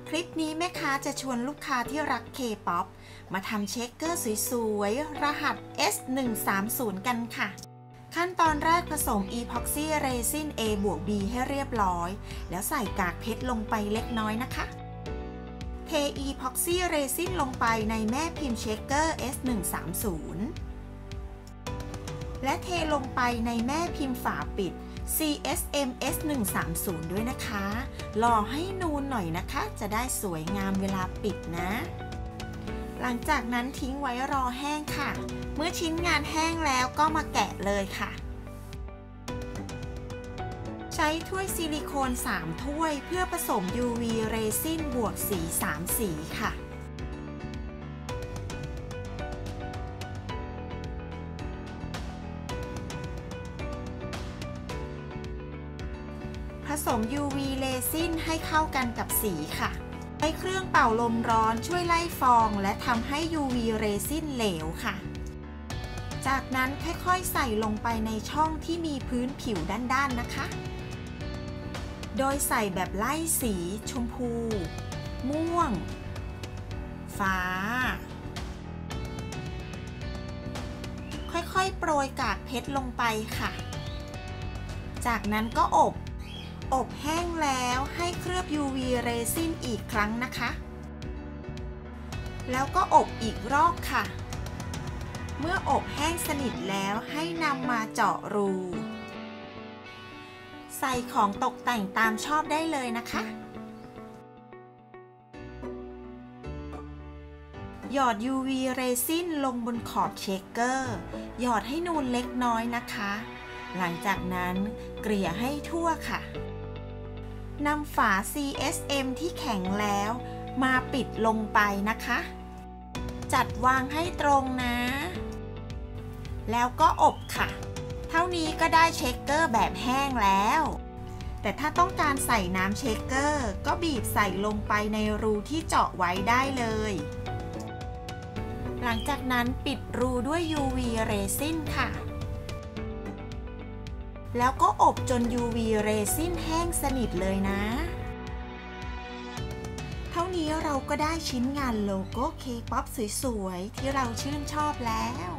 คลิปนี้แม่ค้าจะชวนลูกค้าที่รัก K-POP มาทำเชคเกอร์สวยๆรหัส S130 กันค่ะ ขั้นตอนแรกผสม Epoxy Resin A บวก B ให้เรียบร้อยแล้วใส่กากเพชรลงไปเล็กน้อยนะคะเท Epoxy Resin ลงไปในแม่พิมพ์เชคเกอร์ S130 และเทลงไปในแม่พิมพ์ฝาปิด CSM S130 ด้วยนะคะรอให้นูนหน่อยนะคะจะได้สวยงามเวลาปิดนะหลังจากนั้นทิ้งไว้รอแห้งค่ะเมื่อชิ้นงานแห้งแล้วก็มาแกะเลยค่ะใช้ถ้วยซิลิโคน3ถ้วยเพื่อผสม UV เรซินบวกสี3สีค่ะผสม UV เรซินให้เข้ากันกับสีค่ะใช้เครื่องเป่าลมร้อนช่วยไล่ฟองและทำให้ UV เรซินเหลวค่ะจากนั้นค่อยๆใส่ลงไปในช่องที่มีพื้นผิวด้านๆนะคะโดยใส่แบบไล่สีชมพูม่วงฟ้าค่อยๆโปรยกากเพชรลงไปค่ะจากนั้นก็อบแห้งแล้วให้เคลือบ UV เรซินอีกครั้งนะคะแล้วก็อบอีกรอบค่ะเมื่ออบแห้งสนิทแล้วให้นำมาเจาะรูใส่ของตกแต่งตามชอบได้เลยนะคะหยอด UV เรซินลงบนขอบเชคเกอร์หยอดให้นูนเล็กน้อยนะคะหลังจากนั้นเกลี่ยให้ทั่วค่ะนำฝา CSM ที่แข็งแล้วมาปิดลงไปนะคะจัดวางให้ตรงนะแล้วก็อบค่ะเท่านี้ก็ได้เชคเกอร์แบบแห้งแล้วแต่ถ้าต้องการใส่น้ำเชคเกอร์ก็บีบใส่ลงไปในรูที่เจาะไว้ได้เลยหลังจากนั้นปิดรูด้วย UV เรซินค่ะแล้วก็อบจน UV เรซินแห้งสนิทเลยนะเท่านี้เราก็ได้ชิ้นงานโลโก้ K-POP สวยๆที่เราชื่นชอบแล้ว